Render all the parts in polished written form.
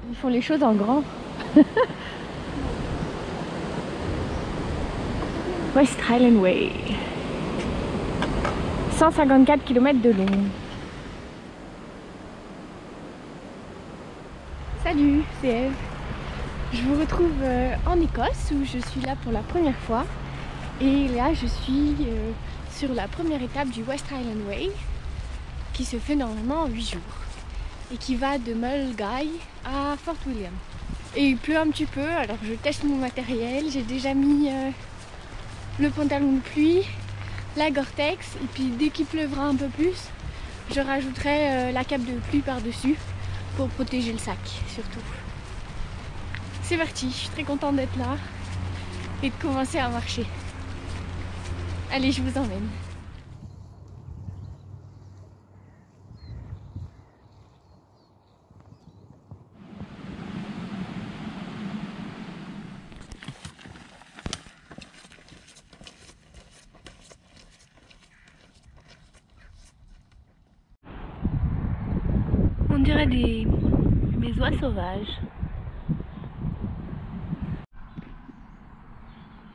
Ils font les choses en grand. West Highland Way. 154 km de long. Salut, c'est Eve. Je vous retrouve en Écosse où je suis là pour la première fois. Et là, je suis sur la première étape du West Highland Way qui se fait normalement en 8 jours et qui va de Mulgai à Fort William. Et il pleut un petit peu, alors je teste mon matériel. J'ai déjà mis le pantalon de pluie, la Gore-Tex, et puis dès qu'il pleuvra un peu plus, je rajouterai la cape de pluie par-dessus pour protéger le sac surtout. C'est parti, je suis très contente d'être là et de commencer à marcher. Allez, je vous emmène. On dirait des oies sauvages.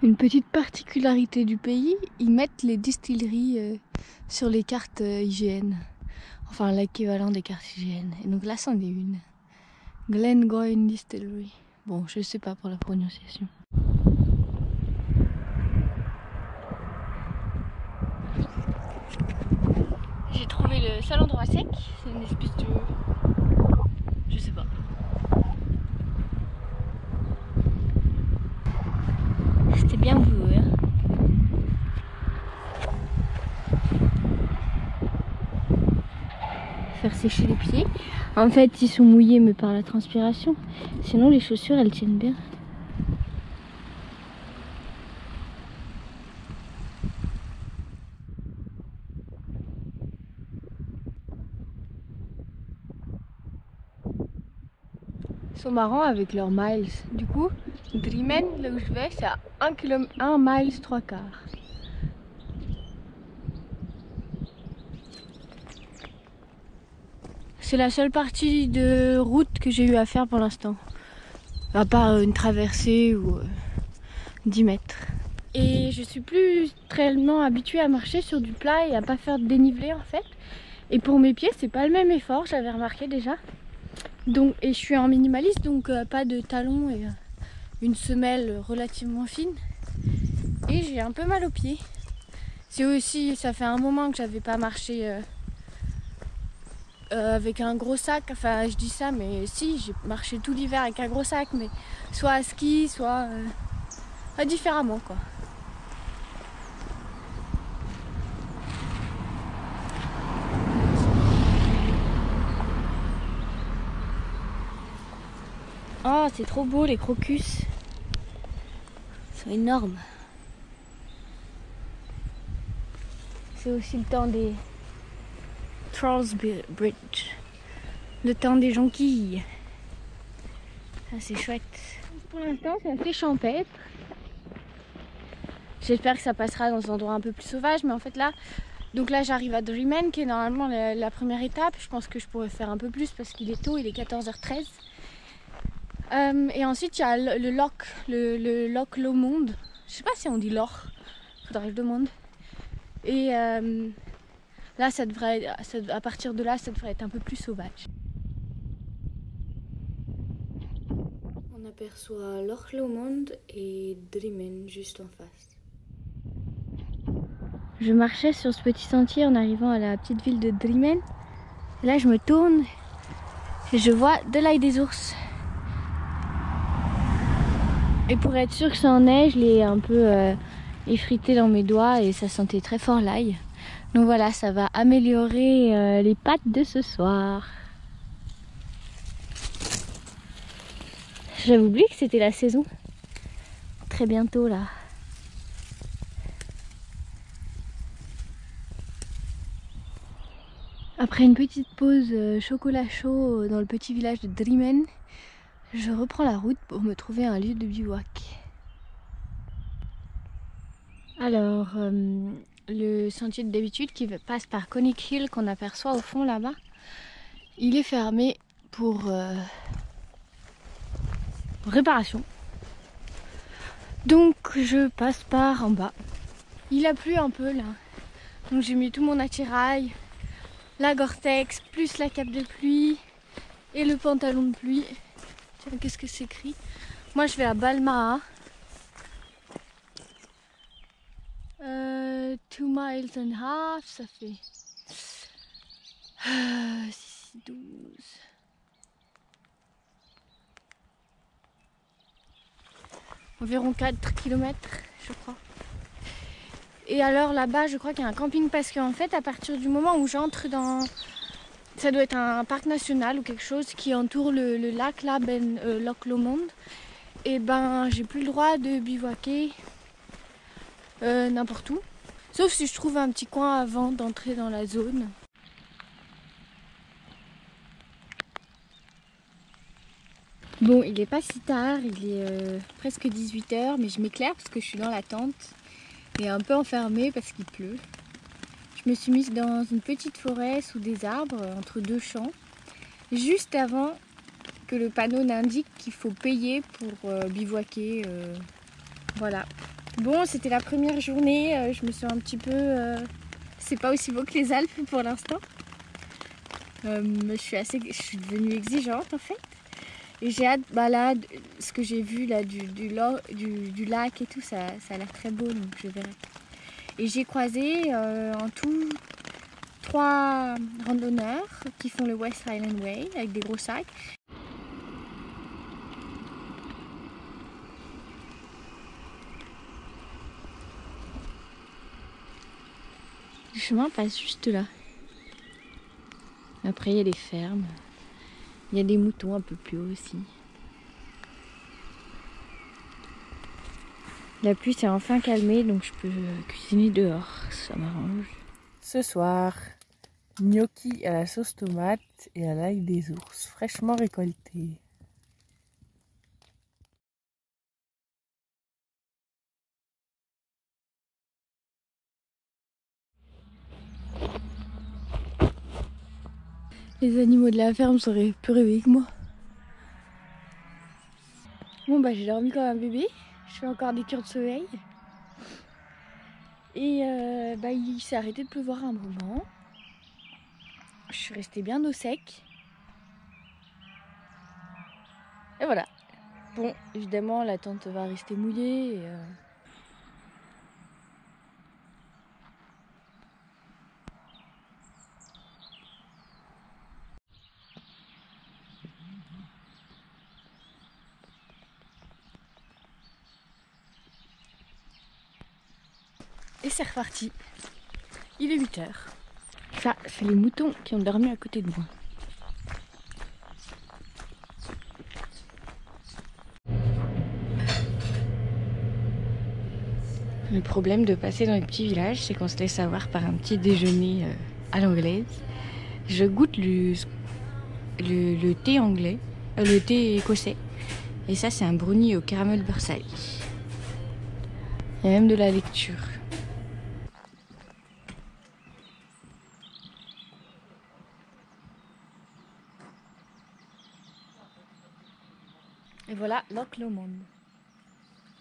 Une petite particularité du pays, ils mettent les distilleries sur les cartes IGN. Enfin, l'équivalent des cartes IGN. Et donc là, c'en est une. Glengoyne Distillery. Bon, je sais pas pour la prononciation. J'ai trouvé le seul endroit sec. C'est une espèce de... je sais pas. C'était bien beau, hein. Faire sécher les pieds. En fait, ils sont mouillés mais par la transpiration. Sinon, les chaussures, elles tiennent bien. Ils sont marrants avec leurs miles. Du coup, Drimmen, là où je vais, c'est à 1 mile 3 quarts. C'est la seule partie de route que j'ai eu à faire pour l'instant. À part une traversée ou 10 mètres. Et je suis plus réellement habituée à marcher sur du plat et à pas faire de dénivelé en fait. Et pour mes pieds, c'est pas le même effort, j'avais remarqué déjà. Donc, et je suis en minimaliste, donc pas de talons et une semelle relativement fine. Et j'ai un peu mal aux pieds. C'est aussi, ça fait un moment que j'avais pas marché avec un gros sac. Enfin, je dis ça, mais si, j'ai marché tout l'hiver avec un gros sac, mais soit à ski, soit différemment quoi. Oh, c'est trop beau les crocus. Ils sont énormes. C'est aussi le temps des Charles Bridge. Le temps des jonquilles. Ça c'est chouette. Pour l'instant c'est assez champêtre. J'espère que ça passera dans un endroit un peu plus sauvage. Mais en fait là, donc là j'arrive à Drimmen qui est normalement la première étape. Je pense que je pourrais faire un peu plus parce qu'il est tôt, il est 14h13. Et ensuite il y a le loch Lomond. Je sais pas si on dit loch, faudrait que je demande. Et là à partir de là ça devrait être un peu plus sauvage. On aperçoit Loch Lomond et Drimmen juste en face. Je marchais sur ce petit sentier en arrivant à la petite ville de Drimmen. Et là je me tourne et je vois de l'ail des ours. Et pour être sûr que ça en est, je l'ai un peu effrité dans mes doigts et ça sentait très fort l'ail. Donc voilà, ça va améliorer les pâtes de ce soir. J'avais oublié que c'était la saison. Très bientôt là. Après une petite pause chocolat chaud dans le petit village de Drimmen, je reprends la route pour me trouver un lieu de bivouac. Alors, le sentier d'habitude qui passe par Conic Hill qu'on aperçoit au fond là-bas, il est fermé pour réparation. Donc je passe par en bas. Il a plu un peu là. Donc j'ai mis tout mon attirail, la Gore-Tex, plus la cape de pluie et le pantalon de pluie. Tiens, qu'est-ce que c'est écrit? Moi je vais à Balmaha. 2 miles and a half, ça fait 12. Environ 4 km, je crois. Et alors là-bas, je crois qu'il y a un camping parce qu'en fait, à partir du moment où j'entre dans... Ça doit être un parc national ou quelque chose qui entoure le lac là, Loch Lomond. Et ben, j'ai plus le droit de bivouaquer n'importe où. Sauf si je trouve un petit coin avant d'entrer dans la zone. Bon, il est pas si tard, il est presque 18 h, mais je m'éclaire parce que je suis dans la tente et un peu enfermée parce qu'il pleut. Je me suis mise dans une petite forêt sous des arbres, entre deux champs, juste avant que le panneau n'indique qu'il faut payer pour bivouaquer. Voilà. Bon, c'était la première journée, je me sens un petit peu... C'est pas aussi beau que les Alpes pour l'instant. Je suis devenue exigeante en fait. Et j'ai hâte, là, ce que j'ai vu là du lac et tout, ça a l'air très beau, donc je verrai. Et j'ai croisé en tout 3 randonneurs qui font le West Highland Way avec des gros sacs. Le chemin passe juste là. Après il y a les fermes. Il y a des moutons un peu plus haut aussi. La pluie s'est enfin calmée, donc je peux cuisiner dehors, ça m'arrange. Ce soir, gnocchi à la sauce tomate et à l'ail des ours, fraîchement récoltés. Les animaux de la ferme seraient plus réveillés que moi. Bon bah j'ai dormi comme un bébé, je fais encore des cures de sommeil. Et il s'est arrêté de pleuvoir un moment. Je suis restée bien au sec. Et voilà. Bon, évidemment la tente va rester mouillée. Et c'est reparti. Il est 8 h. Ça, c'est les moutons qui ont dormi à côté de moi. Le problème de passer dans les petits villages, c'est qu'on se laisse avoir par un petit déjeuner à l'anglaise. Je goûte le thé anglais, le thé écossais. Et ça, c'est un brownie au caramel beurre salé. Il y a même de la lecture. Et voilà, Loch Lomond.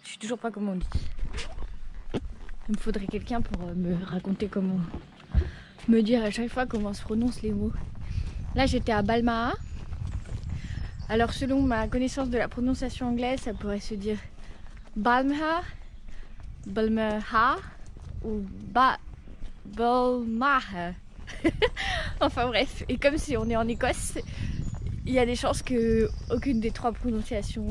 Je sais toujours pas comment on dit. Il me faudrait quelqu'un pour me raconter comment, me dire à chaque fois comment se prononcent les mots. Là, j'étais à Balmaha. Alors, selon ma connaissance de la prononciation anglaise, ça pourrait se dire Balmaha, Balmaha ou Balmaha. Enfin bref, et comme si on est en Écosse, il y a des chances que aucune des 3 prononciations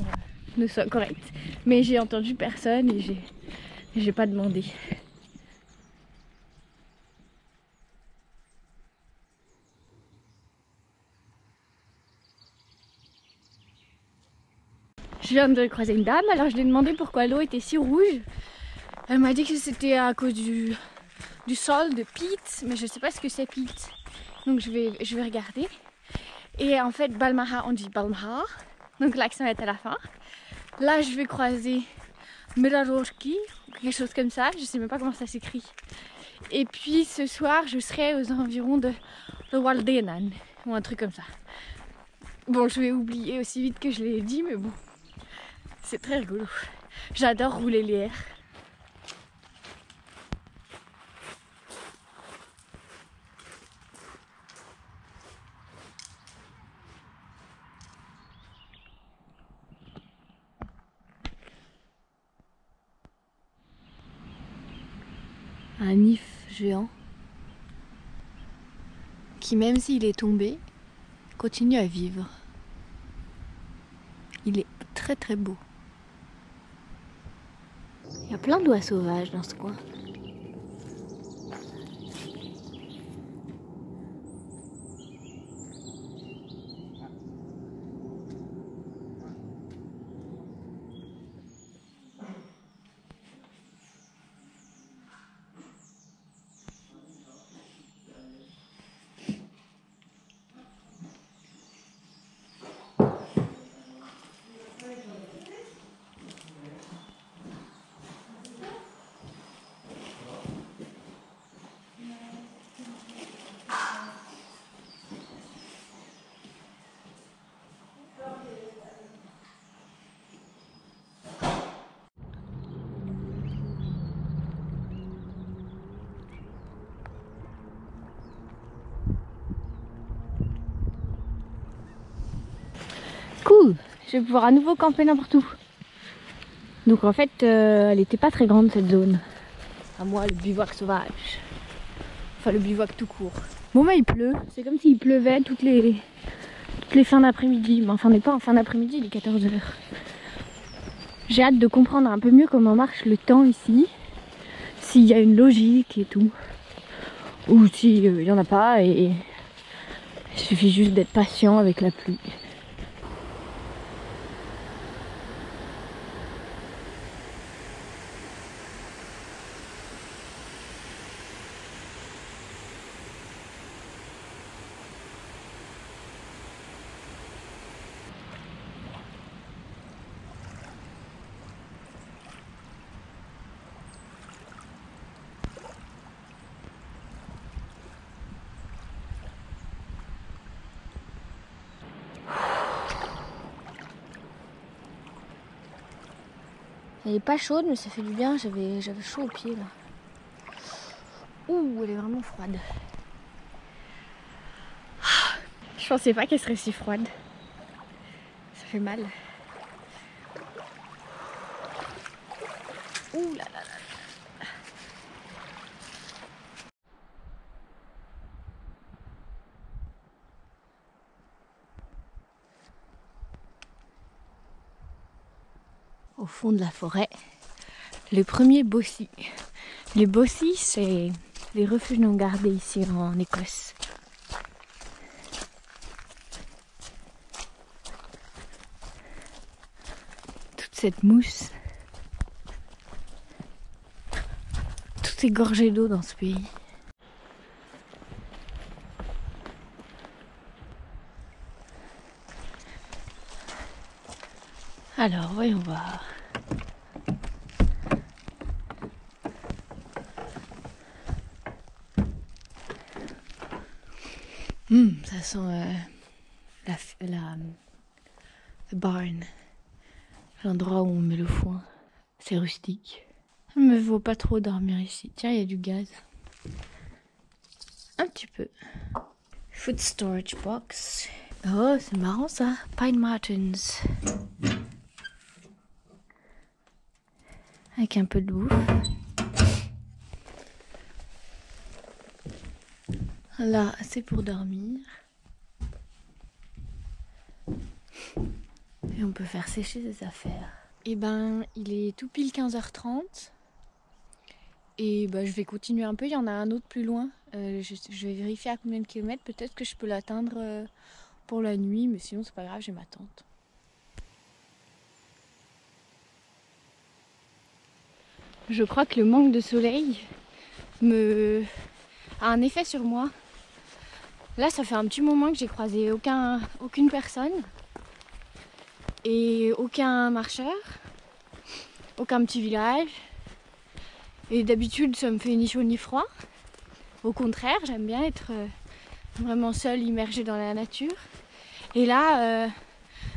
ne soit correcte. Mais j'ai entendu personne et j'ai pas demandé. Je viens de croiser une dame, alors je lui ai demandé pourquoi l'eau était si rouge. Elle m'a dit que c'était à cause du sol de peat, mais je sais pas ce que c'est peat. Donc je vais regarder. Et en fait, Balmaha, on dit Balmaha, donc l'accent est à la fin. Là, je vais croiser Mirarorki, quelque chose comme ça, je sais même pas comment ça s'écrit. Et puis ce soir, je serai aux environs de Waldenan, ou un truc comme ça. Bon, je vais oublier aussi vite que je l'ai dit, mais bon. C'est très rigolo. J'adore rouler les airs. Un if géant qui, même s'il est tombé, continue à vivre. Il est très très beau. Il y a plein d'oies sauvages dans ce coin. Cool, je vais pouvoir à nouveau camper n'importe où. Donc en fait, elle était pas très grande cette zone. À moi, le bivouac sauvage. Enfin, le bivouac tout court. Bon bah il pleut, c'est comme s'il pleuvait toutes les fins d'après-midi. Mais enfin, on n'est pas en fin d'après-midi, il est 14 h. J'ai hâte de comprendre un peu mieux comment marche le temps ici. S'il y a une logique et tout. Ou s'il y en a pas et il suffit juste d'être patient avec la pluie. Elle est pas chaude mais ça fait du bien, j'avais chaud aux pieds là. Ouh, elle est vraiment froide. Je pensais pas qu'elle serait si froide. Ça fait mal. Ouh là là là. Au fond de la forêt, le premier bossie. Les bossies, c'est les refuges non gardés ici en Écosse. Toute cette mousse, tout est gorgé d'eau dans ce pays. Alors, voyons voir. Ça sent the barn, l'endroit où on met le foin. C'est rustique. Il me vaut pas trop dormir ici. Tiens, il y a du gaz. Un petit peu. Food storage box. Oh, c'est marrant ça. Pine Martins. Avec un peu de bouffe. Là, c'est pour dormir. Et on peut faire sécher ses affaires. Et ben, il est tout pile 15h30. Et ben, je vais continuer un peu. Il y en a un autre plus loin. Je vais vérifier à combien de kilomètres. Peut-être que je peux l'atteindre pour la nuit. Mais sinon, c'est pas grave, j'ai ma tente. Je crois que le manque de soleil a un effet sur moi. Là, ça fait un petit moment que j'ai croisé aucune personne et aucun marcheur, aucun petit village. Et d'habitude, ça me fait ni chaud ni froid. Au contraire, j'aime bien être vraiment seule, immergée dans la nature. Et là,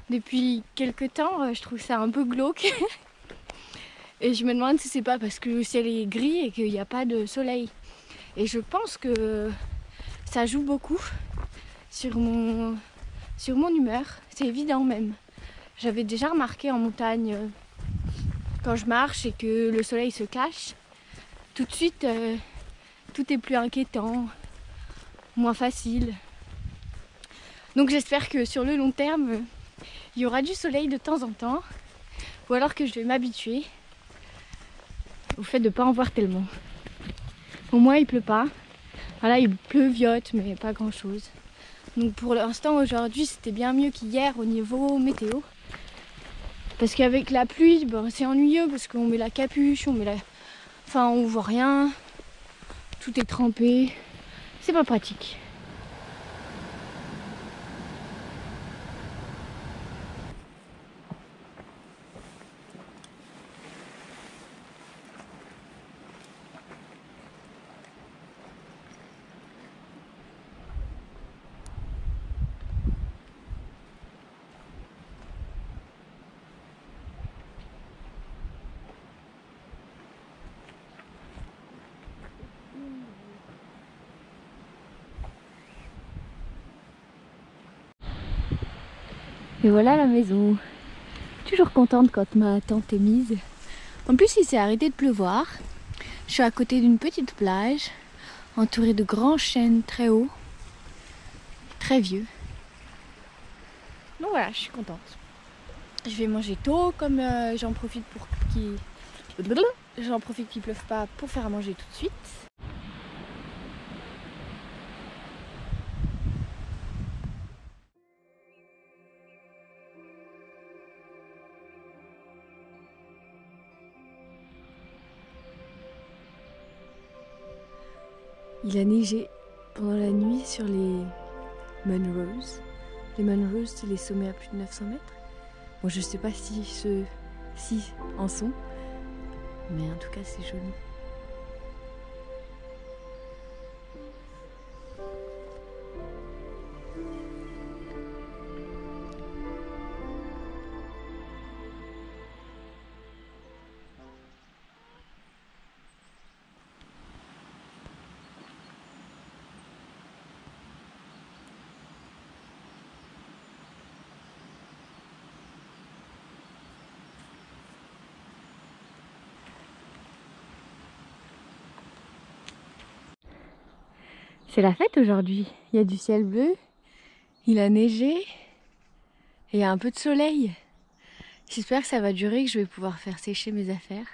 depuis quelques temps, je trouve ça un peu glauque. Et je me demande si c'est pas parce que le ciel est gris et qu'il n'y a pas de soleil. Et je pense que ça joue beaucoup sur mon humeur. C'est évident même. J'avais déjà remarqué en montagne, quand je marche et que le soleil se cache, tout de suite, tout est plus inquiétant, moins facile. Donc j'espère que sur le long terme, il y aura du soleil de temps en temps. Ou alors que je vais m'habituer au fait de ne pas en voir tellement. Au moins il pleut pas. Voilà, il pleuviote mais pas grand chose. Donc pour l'instant aujourd'hui c'était bien mieux qu'hier au niveau météo. Parce qu'avec la pluie, ben, c'est ennuyeux parce qu'on met la capuche, enfin on voit rien. Tout est trempé. C'est pas pratique. Et voilà la maison. Toujours contente quand ma tente est mise. En plus il s'est arrêté de pleuvoir. Je suis à côté d'une petite plage, entourée de grands chênes très hauts, très vieux. Donc voilà, je suis contente. Je vais manger tôt, comme j'en profite qu'il pleuve pas pour faire à manger tout de suite. Il a neigé pendant la nuit sur les Munros. Les Munros, c'est les sommets à plus de 900 mètres. Bon, je sais pas si ceux-ci en sont, mais en tout cas, c'est joli. C'est la fête aujourd'hui. Il y a du ciel bleu, il a neigé et il y a un peu de soleil. J'espère que ça va durer, que je vais pouvoir faire sécher mes affaires.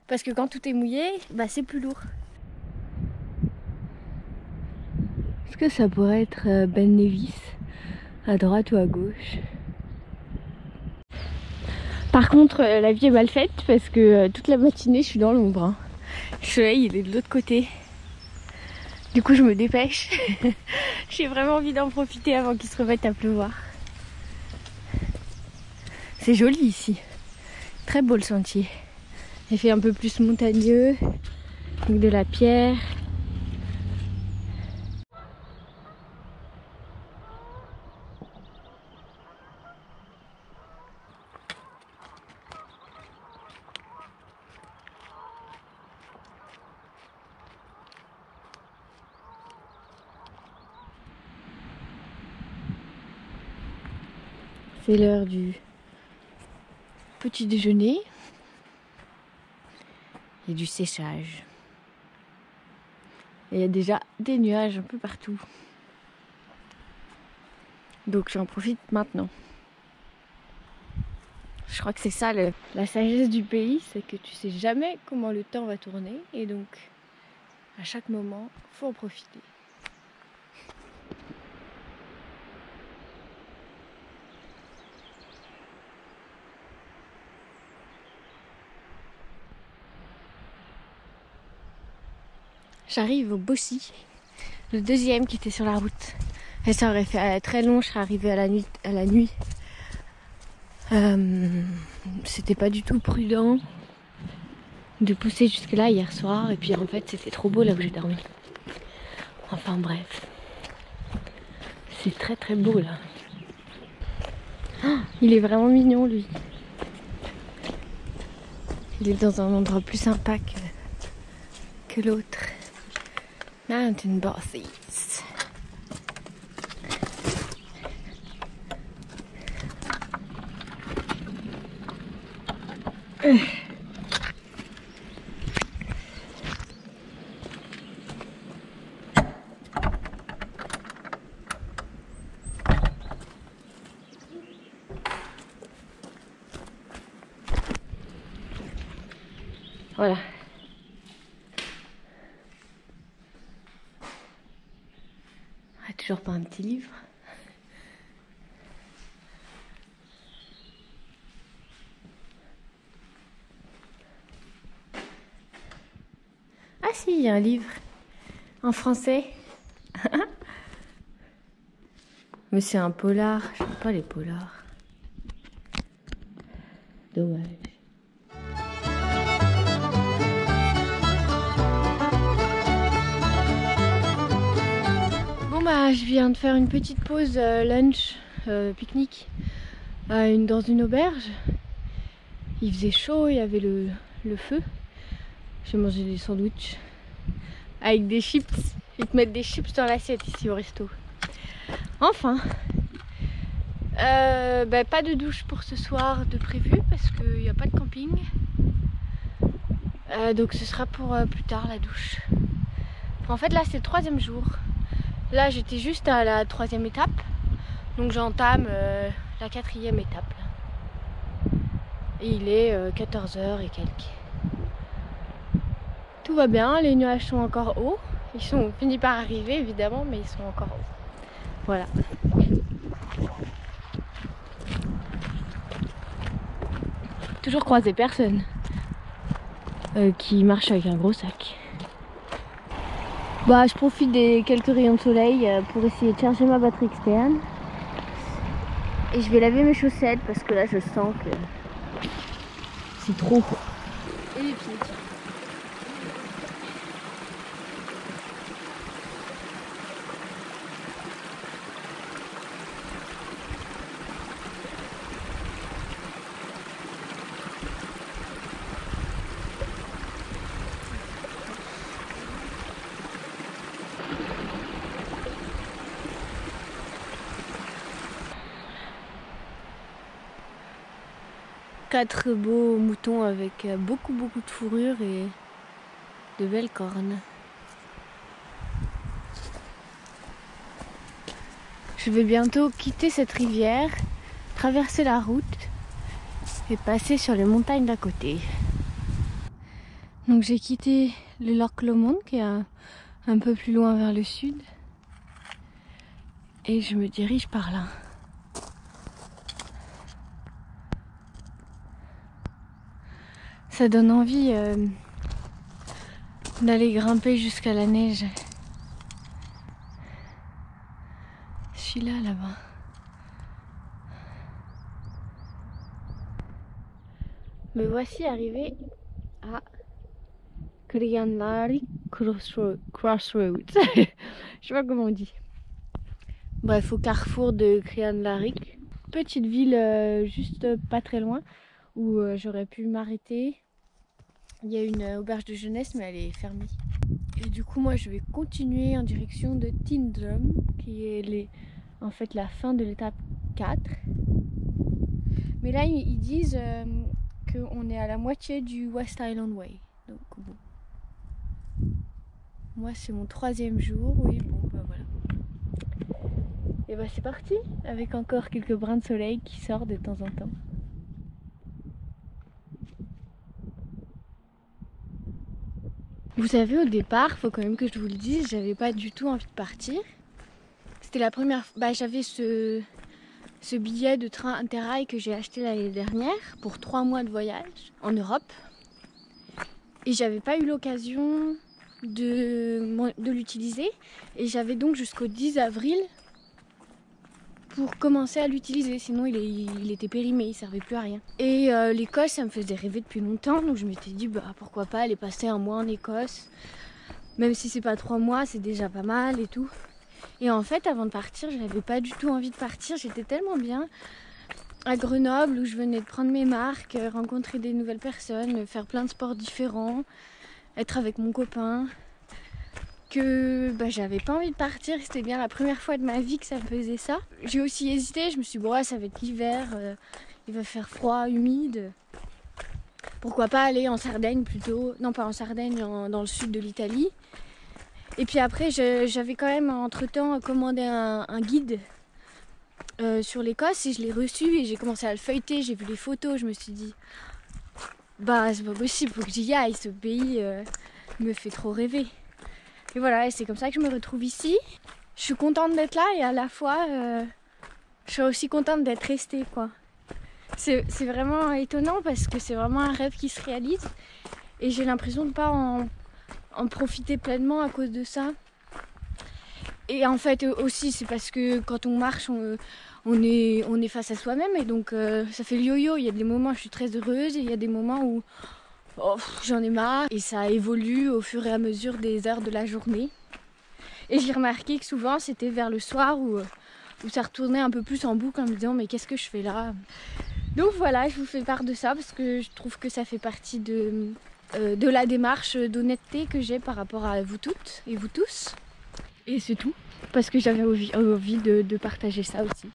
Parce que quand tout est mouillé, bah c'est plus lourd. Est-ce que ça pourrait être Ben Nevis, à droite ou à gauche? Par contre, la vie est mal faite parce que toute la matinée, je suis dans l'ombre. Hein. Le soleil, il est de l'autre côté. Du coup, je me dépêche. J'ai vraiment envie d'en profiter avant qu'il se remette à pleuvoir. C'est joli ici. Très beau le sentier. Il fait un peu plus montagneux, avec de la pierre. C'est l'heure du petit déjeuner et du séchage. Et il y a déjà des nuages un peu partout. Donc j'en profite maintenant. Je crois que c'est ça la sagesse du pays, c'est que tu sais jamais comment le temps va tourner et donc à chaque moment, faut en profiter. J'arrive au Bossy, le deuxième qui était sur la route. Et ça aurait fait très long, je serais arrivée à la nuit. C'était pas du tout prudent de pousser jusque là hier soir. Et puis en fait, c'était trop beau là où j'ai dormi. Enfin bref. C'est très très beau là. Oh, il est vraiment mignon lui. Il est dans un endroit plus sympa que l'autre. Mountain Bosses. Voilà. Ah, toujours pas un petit livre. Ah si, il y a un livre en français. Mais c'est un polar. J'aime pas les polars. Dommage. Bon bah je viens de faire une petite pause lunch, pique-nique dans une auberge. Il faisait chaud, il y avait le feu. J'ai mangé des sandwichs avec des chips. Ils te mettent des chips dans l'assiette ici au resto. Enfin, pas de douche pour ce soir de prévu parce qu'il n'y a pas de camping. Donc ce sera pour plus tard la douche. En fait là c'est le 3e jour. Là j'étais juste à la 3e étape. Donc j'entame la 4e étape. Là. Et il est 14h et quelques. Tout va bien, les nuages sont encore hauts. Ils sont finis par arriver évidemment, mais ils sont encore hauts. Voilà. Toujours croisé personne qui marche avec un gros sac. Bah, je profite des quelques rayons de soleil pour essayer de charger ma batterie externe. Et je vais laver mes chaussettes parce que là je sens que c'est trop. Et les pieds. 4 beaux moutons avec beaucoup de fourrure et de belles cornes. Je vais bientôt quitter cette rivière, traverser la route et passer sur les montagnes d'à côté. Donc j'ai quitté le Loch Lomond qui est un peu plus loin vers le sud et je me dirige par là. Ça donne envie d'aller grimper jusqu'à la neige. Je suis là-bas. Me voici arrivé à Crianlarich Crossroads. Je sais pas comment on dit. Bref, au carrefour de Crianlarich. Petite ville juste pas très loin où j'aurais pu m'arrêter. Il y a une auberge de jeunesse mais elle est fermée. Et du coup moi je vais continuer en direction de Tindrum qui est en fait la fin de l'étape 4. Mais là ils disent qu'on est à la moitié du West Highland Way. Donc bon. Moi c'est mon 3e jour, oui bon bah voilà. Et bah c'est parti avec encore quelques brins de soleil qui sortent de temps en temps. Vous savez, au départ, faut quand même que je vous le dise, j'avais pas du tout envie de partir. C'était la première fois, bah, j'avais ce billet de train Interrail que j'ai acheté l'année dernière pour 3 mois de voyage en Europe. Et j'avais pas eu l'occasion de l'utiliser. Et j'avais donc jusqu'au 10 avril pour commencer à l'utiliser, sinon il était périmé, il servait plus à rien. Et l'Écosse, ça me faisait rêver depuis longtemps, donc je m'étais dit bah pourquoi pas aller passer un mois en Écosse, même si c'est pas 3 mois, c'est déjà pas mal et tout. Et en fait, avant de partir, je n'avais pas du tout envie de partir. J'étais tellement bien à Grenoble où je venais de prendre mes marques, rencontrer des nouvelles personnes, faire plein de sports différents, être avec mon copain, que j'avais pas envie de partir. C'était bien la première fois de ma vie que ça me faisait ça. J'ai aussi hésité, je me suis dit, bon, ça va être l'hiver, il va faire froid, humide. Pourquoi pas aller en Sardaigne plutôt, non pas en Sardaigne, dans le sud de l'Italie. Et puis après, j'avais quand même entre-temps commandé un guide sur l'Écosse et je l'ai reçu et j'ai commencé à le feuilleter, j'ai vu les photos, je me suis dit, c'est pas possible, faut que j'y aille, ce pays me fait trop rêver. Et voilà, et c'est comme ça que je me retrouve ici. Je suis contente d'être là et à la fois, je suis aussi contente d'être restée, quoi. C'est vraiment étonnant parce que c'est vraiment un rêve qui se réalise et j'ai l'impression de ne pas en profiter pleinement à cause de ça. Et en fait aussi c'est parce que quand on marche on est face à soi-même et donc ça fait le yo-yo. Il y a des moments où je suis très heureuse et il y a des moments où j'en ai marre et ça évolue au fur et à mesure des heures de la journée. Et j'ai remarqué que souvent c'était vers le soir où ça retournait un peu plus en boucle en me disant mais qu'est-ce que je fais là? Donc voilà, je vous fais part de ça parce que je trouve que ça fait partie de la démarche d'honnêteté que j'ai par rapport à vous toutes et vous tous. Et c'est tout, parce que j'avais envie de partager ça aussi.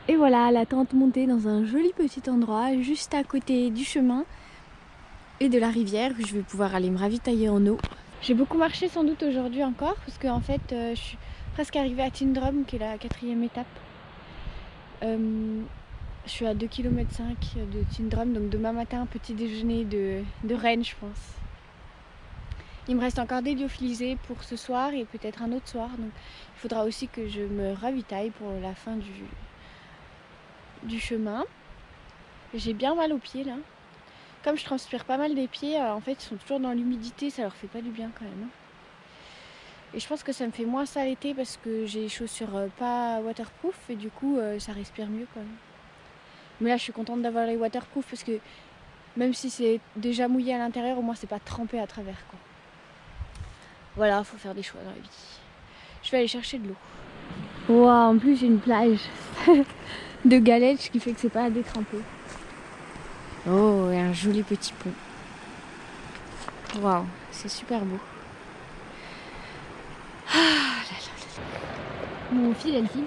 Et voilà, la tente montée dans un joli petit endroit, juste à côté du chemin et de la rivière, où je vais pouvoir aller me ravitailler en eau. J'ai beaucoup marché sans doute aujourd'hui encore, parce qu'en fait, je suis presque arrivée à Tindrum, qui est la 4e étape. Je suis à 2,5 km de Tindrum, donc demain matin, petit déjeuner de Rennes, je pense. Il me reste encore des lyophilisés pour ce soir et peut-être un autre soir, donc il faudra aussi que je me ravitaille pour la fin du chemin. J'ai bien mal aux pieds là. Comme je transpire pas mal des pieds, en fait ils sont toujours dans l'humidité, ça leur fait pas du bien quand même. Et je pense que ça me fait moins ça l'été parce que j'ai les chaussures pas waterproof et du coup ça respire mieux quand même. Mais là je suis contente d'avoir les waterproof parce que même si c'est déjà mouillé à l'intérieur, au moins c'est pas trempé à travers quoi. Voilà, faut faire des choix dans la vie. Je vais aller chercher de l'eau. Wow, en plus j'ai une plage de galettes, ce qui fait que c'est pas à détremper. Oh, et un joli petit pont. Waouh, c'est super beau. Ah là là là. Mon fil, elle file.